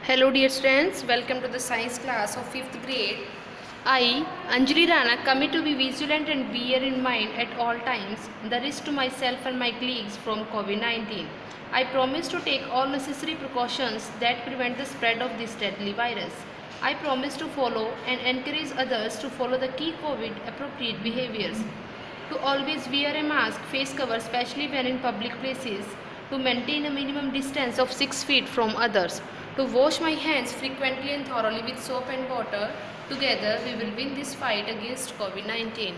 Hello dear students, welcome to the science class of 5th grade. I, Anjali Rana, commit to be vigilant and bear in mind at all times the risk to myself and my colleagues from COVID-19. I promise to take all necessary precautions that prevent the spread of this deadly virus. I promise to follow and encourage others to follow the key COVID appropriate behaviors. To always wear a mask, face cover, especially when in public places, to maintain a minimum distance of 6 feet from others, to wash my hands frequently and thoroughly with soap and water. Together we will win this fight against COVID-19.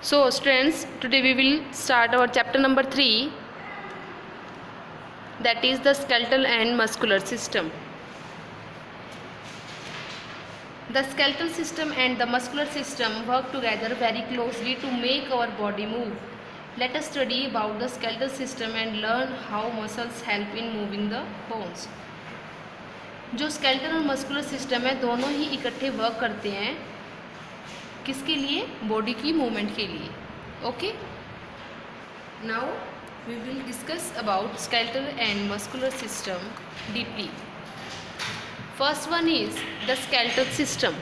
So students, today we will start our chapter number 3, that is the skeletal and muscular system. The skeletal system and the muscular system work together very closely to make our body move. Let us study about the skeletal system and learn how muscles help in moving the bones. जो skeletal और muscular system है, दोनों ही इकट्ठे work करते हैं किसके लिए? Body की मूवमेंट के लिए. Okay, now we will discuss about skeletal and muscular system deeply. First one is the skeletal system.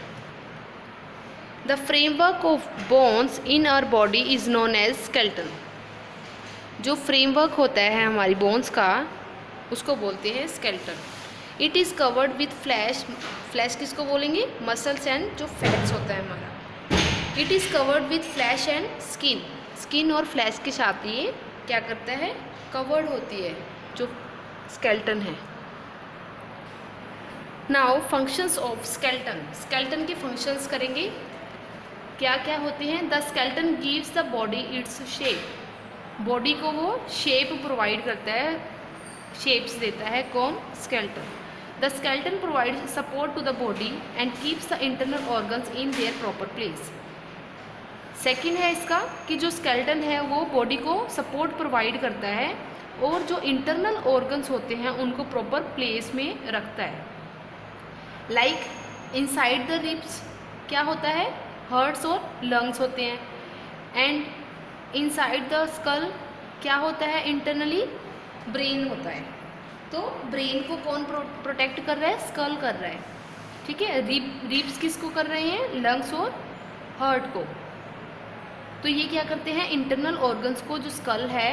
The framework of bones in our body is known as skeleton. जो framework होता है हमारी bones का, उसको बोलते हैं skeleton. It is covered with flash. Flash किसको बोलेंगे? मसल्स एंड जो फैट्स होता है हमारा. It is covered with flash and skin. Skin और फ्लैश के साथ ये क्या करता है? कवर्ड होती है जो स्केलेटन है. Now functions of skeleton. Skeleton के फंक्शंस करेंगे. क्या क्या होते हैं? The skeleton gives the body its shape. Body को वो शेप प्रोवाइड करता है, शेप्स देता है. कौन? Skeleton. The skeleton provide support to the body and keeps the internal organs in their proper place. Second है इसका कि जो स्केलेटन है वो बॉडी को सपोर्ट प्रोवाइड करता है और जो इंटरनल ऑर्गन्स होते हैं उनको प्रॉपर प्लेस में रखता है. लाइक इनसाइड द रिब्स क्या होता है? हार्ट्स और लंग्स होते हैं. एंड इनसाइड द स्कल क्या होता है? इंटरनली ब्रेन होता है. तो ब्रेन को कौन प्रोटेक्ट कर रहा है? स्कल कर रहा है. ठीक है. रिब्स किसको कर रहे हैं? लंग्स और हार्ट को. तो ये क्या करते हैं? इंटरनल ऑर्गन्स को, जो स्कल है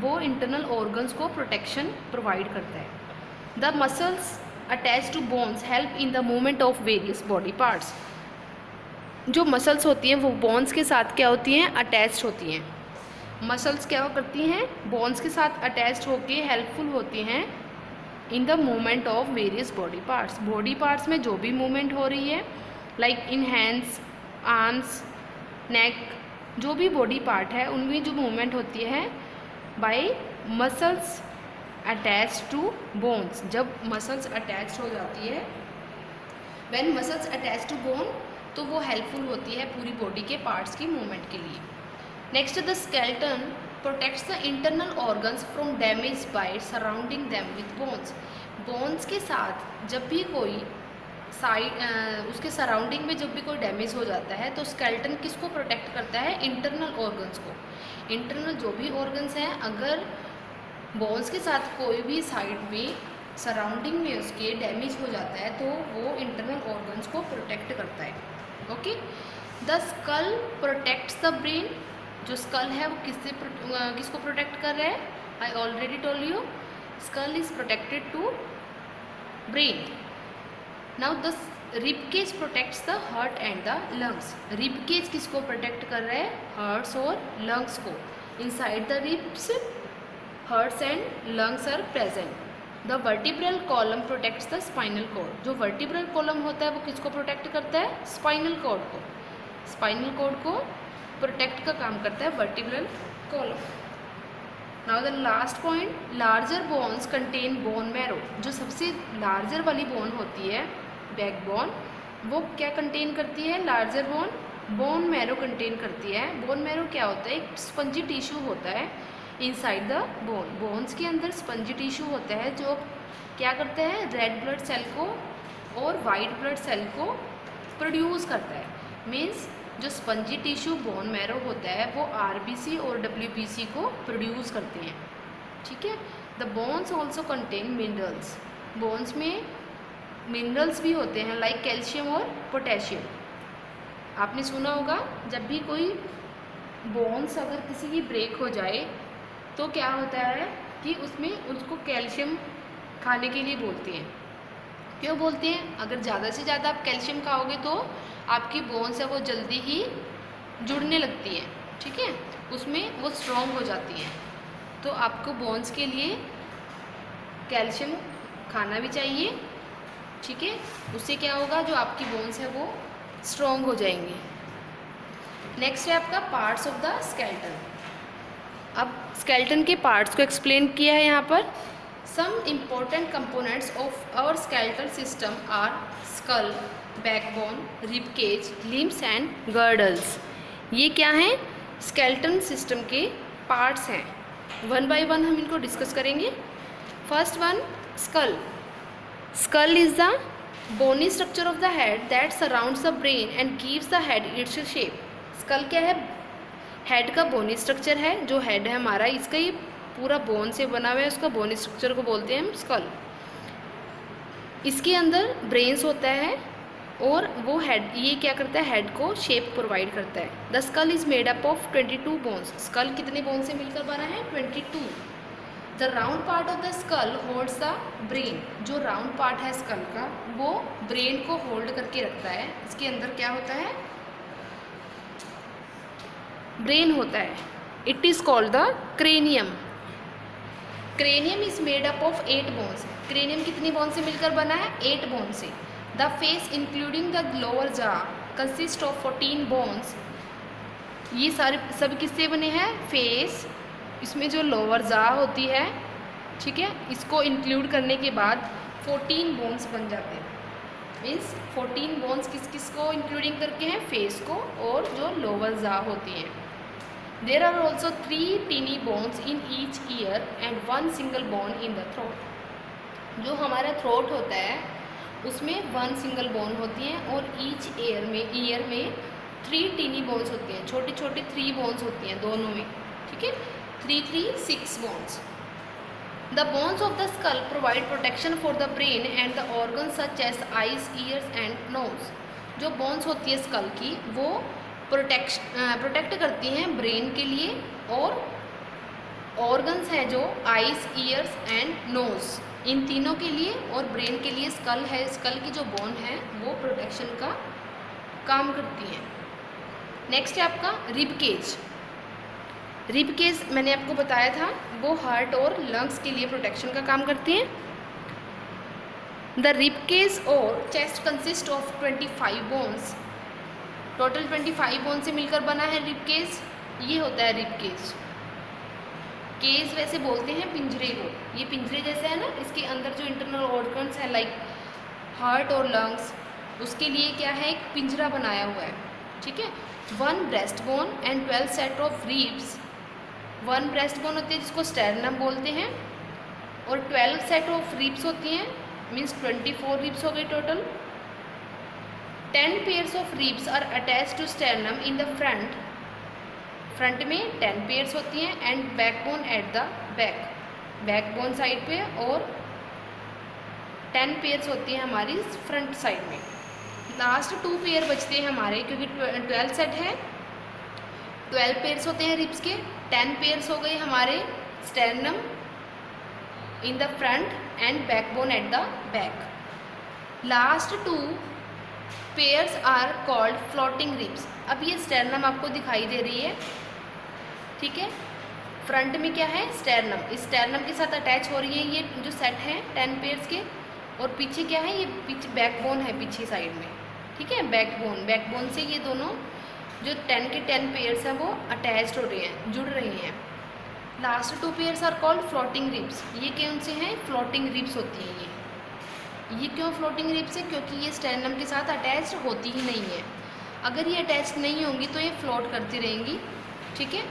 वो इंटरनल ऑर्गन्स को प्रोटेक्शन प्रोवाइड करता है. The muscles attach to bones help in the movement of various body parts. जो मसल्स होती हैं वो बोन्स के साथ क्या होती हैं? अटैच्ड होती हैं. मसल्स क्या करती हैं? बोन्स के साथ अटैच्ड होके हेल्पफुल होती हैं इन the movement of various body parts. Body parts में जो भी मूवमेंट हो रही है, लाइक इन हैंड्स, आर्म्स, नेक, जो भी बॉडी पार्ट है उनमें जो मूवमेंट होती है by muscles attach to bones. जब मसल्स अटैच हो जाती है, when muscles attach to bone, तो वो हेल्पफुल होती है पूरी बॉडी के पार्ट्स की मूवमेंट के लिए. Next, the skeleton protects the internal organs from damage by surrounding them with bones. Bones के साथ जब भी कोई उसके सराउंडिंग में जब भी कोई डैमेज हो जाता है तो स्केलेटन किसको प्रोटेक्ट करता है? इंटरनल ऑर्गन्स को. इंटरनल जो भी ऑर्गन्स हैं, अगर बोन्स के साथ कोई भी साइड में सराउंडिंग में उसके डैमेज हो जाता है तो वो इंटरनल ऑर्गन्स को प्रोटेक्ट करता है. Okay. The skull protects the brain. जो स्कल है वो किसको प्रोटेक्ट कर रहा है? I already told you, skull is protected to brain. Now the ribcage protects the heart and the lungs. Ribcage किसको प्रोटेक्ट कर रहा है? हार्ट्स और लंग्स को. Inside the ribs hearts and lungs are present. The vertebral column protects the spinal cord. जो vertebral column होता है वो किसको प्रोटेक्ट करता है? स्पाइनल कॉर्ड को. स्पाइनल कॉर्ड को प्रोटेक्ट का काम करता है vertebral column. Now the last point, larger bones contain bone marrow. जो सबसे लार्जर वाली बोन होती है, बैकबोन, वो क्या कंटेन करती है? लार्जर बोन मैरो कंटेन करती है. बोन मैरो क्या होता है? एक स्पंजी टिश्यू होता है इनसाइड द बोन. बोन्स के अंदर स्पंजी टिश्यू होता है जो क्या करता है? रेड ब्लड सेल को और वाइट ब्लड सेल को प्रोड्यूस करता है. मीन्स जो स्पंजी टिश्यू बोन मैरो होता है वो आरबीसी और डब्ल्यूबीसी को प्रोड्यूस करते हैं. ठीक है. The bones also contain minerals. Bones में मिनरल्स भी होते हैं लाइक कैल्शियम और पोटेशियम। आपने सुना होगा जब भी कोई बोन्स अगर किसी की ब्रेक हो जाए तो क्या होता है कि उसमें उसको कैल्शियम खाने के लिए बोलते हैं। क्यों बोलते हैं? अगर ज़्यादा से ज़्यादा आप कैल्शियम खाओगे तो आपकी बोन्स है वो जल्दी ही जुड़ने लगती हैं, ठीक है, उसमें वो स्ट्रॉन्ग हो जाती हैं। तो आपको बोन्स के लिए कैल्शियम खाना भी चाहिए, ठीक है। उससे क्या होगा, जो आपकी बोन्स है वो स्ट्रॉन्ग हो जाएंगे। नेक्स्ट है आपका पार्ट्स ऑफ द स्केलेटन। अब स्केलेटन के पार्ट्स को एक्सप्लेन किया है यहाँ पर। Some important components of our skeletal system are skull, backbone, rib cage, limbs and girdles. ये क्या हैं? स्केलेटन सिस्टम के पार्ट्स हैं। वन बाय वन हम इनको डिस्कस करेंगे। First one, skull. Skull is the bony structure of the head that surrounds the brain and gives the head its shape. School क्या है? हेड का बोनी स्ट्रक्चर है। जो हेड है हमारा, इसका ये पूरा बोन से बना हुआ है, उसका बोनी स्ट्रक्चर को बोलते हैं हम स्कल। इसके अंदर ब्रेन्स होता है और वो हेड, ये क्या करता है, हेड को शेप प्रोवाइड करता है। The skull is made up of 22 bones. Skull कितने बोन से मिलकर बना है? 22। The round part of the skull holds the brain. जो राउंड पार्ट है स्कल का वो ब्रेन को होल्ड करके रखता है। इसके अंदर क्या होता है? ब्रेन होता है। It is called the cranium. Cranium is made up of 8 bones. Cranium कितनी बोन से मिलकर बना है? 8 बोन से। The face including the lower जा कंसिस्ट ऑफ 14 बोन्स। ये सारे सब किससे बने हैं? फेस, इसमें जो लोअर जा होती है, ठीक है, इसको इंक्लूड करने के बाद 14 बोन्स बन जाते हैं। मीन्स 14 बोन्स किस किस को इंक्लूडिंग करके हैं? फेस को और जो लोअर जा होती हैं। There are also 3 tiny bones in each ear and 1 single bone in the throat. जो हमारा थ्रोट होता है उसमें 1 सिंगल बोन होती हैं और ईच ईयर में 3 टीनी बोन्स होती हैं। छोटी छोटी 3 बोन्स होती हैं दोनों में, ठीक है। 3 3 6 bones. The bones of the skull provide protection for the brain and the organs such as eyes, ears and nose. जो bones होती है स्कल की वो प्रोटेक्ट करती हैं ब्रेन के लिए और ऑर्गन्स हैं जो आइज, ईयर्स एंड नोज, इन तीनों के लिए और ब्रेन के लिए स्कल है, स्कल की जो बोन है वो प्रोटेक्शन का काम करती हैं। नेक्स्ट है आपका रिब केज। रिब केज मैंने आपको बताया था वो हार्ट और लंग्स के लिए प्रोटेक्शन का काम करती हैं। द रिब केज और chest consist of 25 bones. Total 25 bone से मिलकर बना है रिब केज। ये होता है रिब केज। केज वैसे बोलते हैं पिंजरे को, ये पिंजरे जैसे है ना, इसके अंदर जो इंटरनल ऑर्गन्स है लाइक हार्ट और लंग्स, उसके लिए क्या है, एक पिंजरा बनाया हुआ है, ठीक है। 1 breast bone and 12 set of ribs. 1 breast bone होती है जिसको स्टेरनम बोलते हैं और 12 सेट ऑफ रिब्स होती हैं, मीन्स 24 रिब्स हो गई total. 10 pairs of ribs are attach to sternum in the front. Front में 10 पेयर्स होती हैं and backbone at the back, backbone side पे, और 10 पेयर्स होती हैं हमारी फ्रंट साइड में। लास्ट 2 पेयर बचते हैं हमारे, क्योंकि 12 सेट है, 12 पेयर्स होते हैं रिब्स के। 10 पेयर्स हो गए हमारे sternum in the front and backbone at the back. Last 2 pairs are called floating ribs. अब ये स्टेरनम आपको दिखाई दे रही है, ठीक है। फ्रंट में क्या है, स्टेरनम, इस स्टेरनम के साथ अटैच हो रही है ये जो सेट है 10 पेयर्स के, और पीछे क्या है, ये पीछे बैकबोन है पीछे साइड में, ठीक है। बैकबोन, बैकबोन से ये दोनों जो 10 के 10 पेयर्स हैं वो अटैच्ड हो रहे हैं, जुड़ रही हैं। Last 2 pairs are called floating ribs. ये कौन से हैं, फ्लोटिंग रिब्स होती हैं ये क्यों फ्लोटिंग रिब्स है, क्योंकि ये स्टेरनम के साथ अटैच्ड होती ही नहीं है। अगर ये अटैच्ड नहीं होंगी तो ये फ्लोट करती रहेंगी, ठीक है।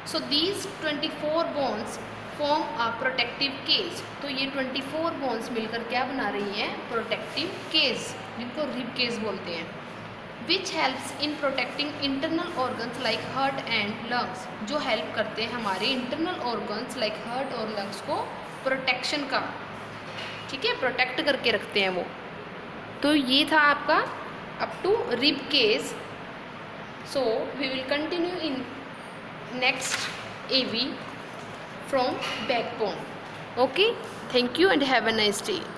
So these 24 bones form a protective cage. तो ये 24 बोन्स मिलकर क्या बना रही हैं, प्रोटेक्टिव केज, जिनको रिब केज बोलते हैं। Which helps in protecting internal organs like heart and lungs. जो हेल्प करते हैं हमारे इंटरनल ऑर्गन्स लाइक हार्ट और लंग्स को प्रोटेक्शन का। ठीक है, प्रोटेक्ट करके रखते हैं वो। तो ये था आपका up to rib case. So we will continue in next AV from backbone. Okay, thank you and have a nice day.